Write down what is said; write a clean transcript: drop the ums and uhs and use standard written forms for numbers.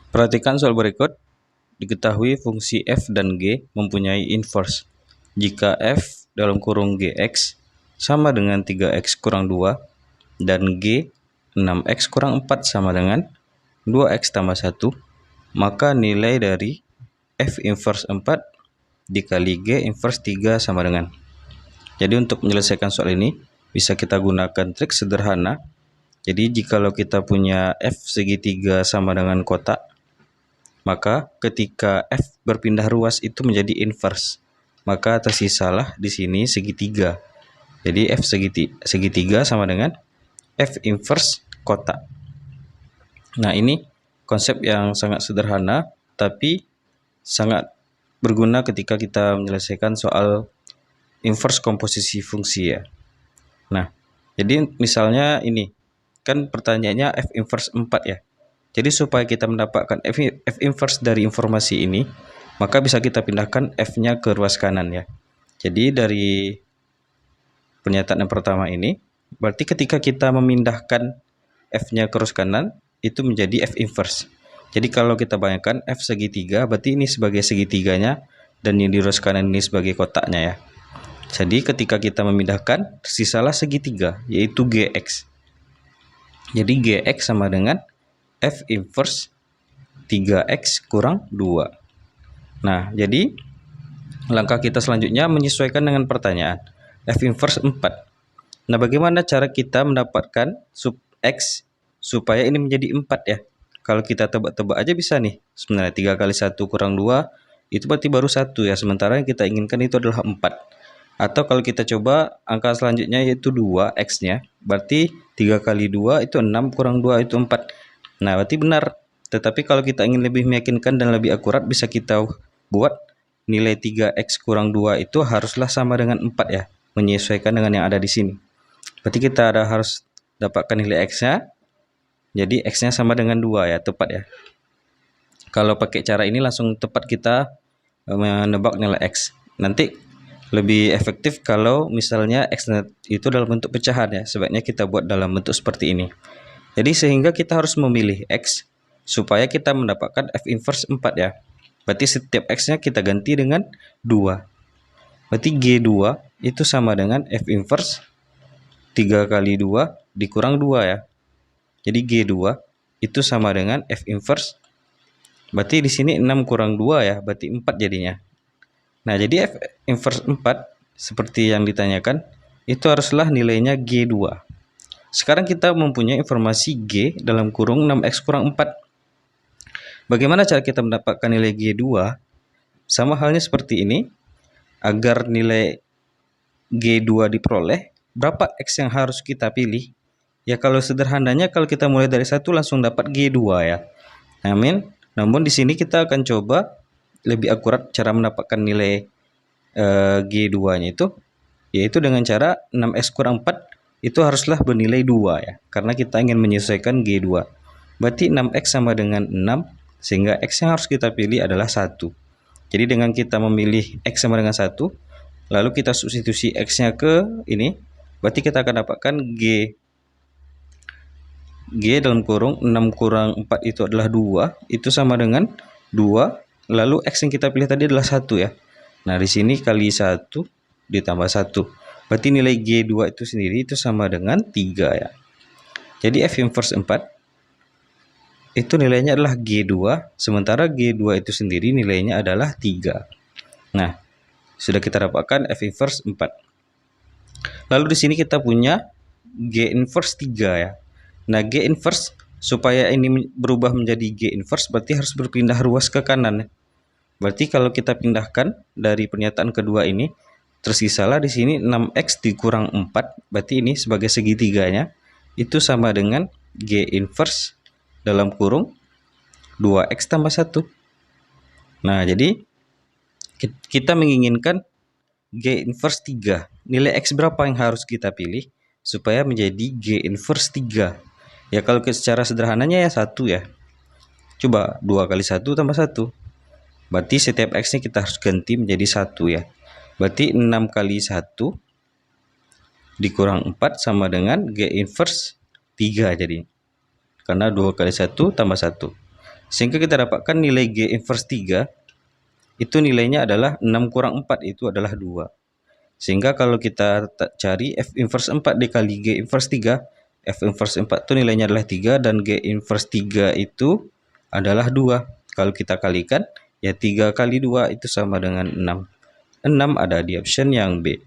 Perhatikan soal berikut. Diketahui fungsi f dan g mempunyai inverse. Jika f dalam kurung gx sama dengan 3x kurang 2 dan g 6x kurang 4 sama dengan 2x tambah 1, maka nilai dari f inverse 4 dikali g inverse 3 sama dengan. Jadi untuk menyelesaikan soal ini bisa kita gunakan trik sederhana. Jadi jikalau kita punya f segitiga sama dengan kotak, maka ketika f berpindah ruas itu menjadi inverse, maka tersisalah di sini segitiga. Jadi f segitiga sama dengan f inverse kotak. Nah, ini konsep yang sangat sederhana tapi sangat berguna ketika kita menyelesaikan soal inverse komposisi fungsi ya. Nah, jadi misalnya ini kan pertanyaannya f inverse 4 ya. Jadi supaya kita mendapatkan f inverse dari informasi ini, maka bisa kita pindahkan f-nya ke ruas kanan ya. Jadi dari pernyataan yang pertama ini, berarti ketika kita memindahkan f-nya ke ruas kanan, itu menjadi f inverse. Jadi kalau kita bayangkan f segitiga, berarti ini sebagai segitiganya, dan yang di ruas kanan ini sebagai kotaknya ya. Jadi ketika kita memindahkan, tersisalah segitiga, yaitu gx. Jadi gx sama dengan f inverse 3x kurang 2. Nah, jadi langkah kita selanjutnya menyesuaikan dengan pertanyaan. F inverse 4. Nah, bagaimana cara kita mendapatkan sub x supaya ini menjadi 4 ya? Kalau kita tebak-tebak aja bisa nih. Sebenarnya 3 kali 1 kurang 2, itu berarti baru 1 ya. Sementara yang kita inginkan itu adalah 4. Atau kalau kita coba angka selanjutnya yaitu 2, x-nya. Berarti 3 kali 2 itu 6, kurang 2 itu 4. Nah, berarti benar. Tetapi kalau kita ingin lebih meyakinkan dan lebih akurat, bisa kita buat nilai 3x kurang 2 itu haruslah sama dengan 4 ya, menyesuaikan dengan yang ada di sini. Berarti kita harus dapatkan nilai x-nya, jadi x-nya sama dengan 2 ya, tepat ya. Kalau pakai cara ini langsung tepat kita menebak nilai x. Nanti lebih efektif kalau misalnya x itu dalam bentuk pecahan ya, sebaiknya kita buat dalam bentuk seperti ini. Jadi sehingga kita harus memilih x supaya kita mendapatkan f inverse 4 ya. Berarti setiap x-nya kita ganti dengan 2. Berarti G2 itu sama dengan f inverse 3 kali 2 dikurang 2 ya. Jadi G2 itu sama dengan f inverse, berarti di sini 6 kurang 2 ya, berarti 4 jadinya. Nah, jadi f inverse 4 seperti yang ditanyakan itu haruslah nilainya G2. Sekarang kita mempunyai informasi G dalam kurung 6x kurang 4. Bagaimana cara kita mendapatkan nilai G2? Sama halnya seperti ini. Agar nilai G2 diperoleh, berapa X yang harus kita pilih? Ya kalau sederhananya kalau kita mulai dari 1 langsung dapat G2 ya. Namun di sini kita akan coba lebih akurat cara mendapatkan nilai G2-nya itu, yaitu dengan cara 6x kurang 4 itu haruslah bernilai 2 ya, karena kita ingin menyesuaikan G2. Berarti 6x sama dengan 6, sehingga x yang harus kita pilih adalah 1. Jadi dengan kita memilih x sama dengan 1, lalu kita substitusi x-nya ke ini, berarti kita akan dapatkan G dalam kurung 6 kurang 4 itu adalah 2, itu sama dengan 2, lalu x yang kita pilih tadi adalah 1 ya. Nah, di sini kali 1 ditambah 1. Berarti nilai G2 itu sendiri itu sama dengan 3 ya. Jadi f inverse 4 itu nilainya adalah G2, sementara G2 itu sendiri nilainya adalah 3. Nah, sudah kita dapatkan f inverse 4. Lalu di sini kita punya G inverse 3 ya. Nah, G inverse supaya ini berubah menjadi G inverse berarti harus berpindah ruas ke kanan. Berarti kalau kita pindahkan dari pernyataan kedua ini, tersisalah di sini 6x dikurang 4, berarti ini sebagai segitiganya itu sama dengan G inverse dalam kurung 2x tambah 1. Nah, jadi kita menginginkan G inverse 3. Nilai x berapa yang harus kita pilih supaya menjadi G inverse 3? Ya kalau secara sederhananya ya 1 ya. Coba 2 kali 1 tambah 1. Berarti setiap x-nya kita harus ganti menjadi 1 ya. Berarti 6 kali 1 dikurang 4 sama dengan G inverse 3 jadi. Karena 2 kali 1 tambah 1. Sehingga kita dapatkan nilai G inverse 3 itu nilainya adalah 6 kurang 4, itu adalah 2. Sehingga kalau kita cari F inverse 4 dikali G inverse 3, F inverse 4 itu nilainya adalah 3 dan G inverse 3 itu adalah 2. Kalau kita kalikan, ya 3 kali 2 itu sama dengan 6. 6 ada di option yang B.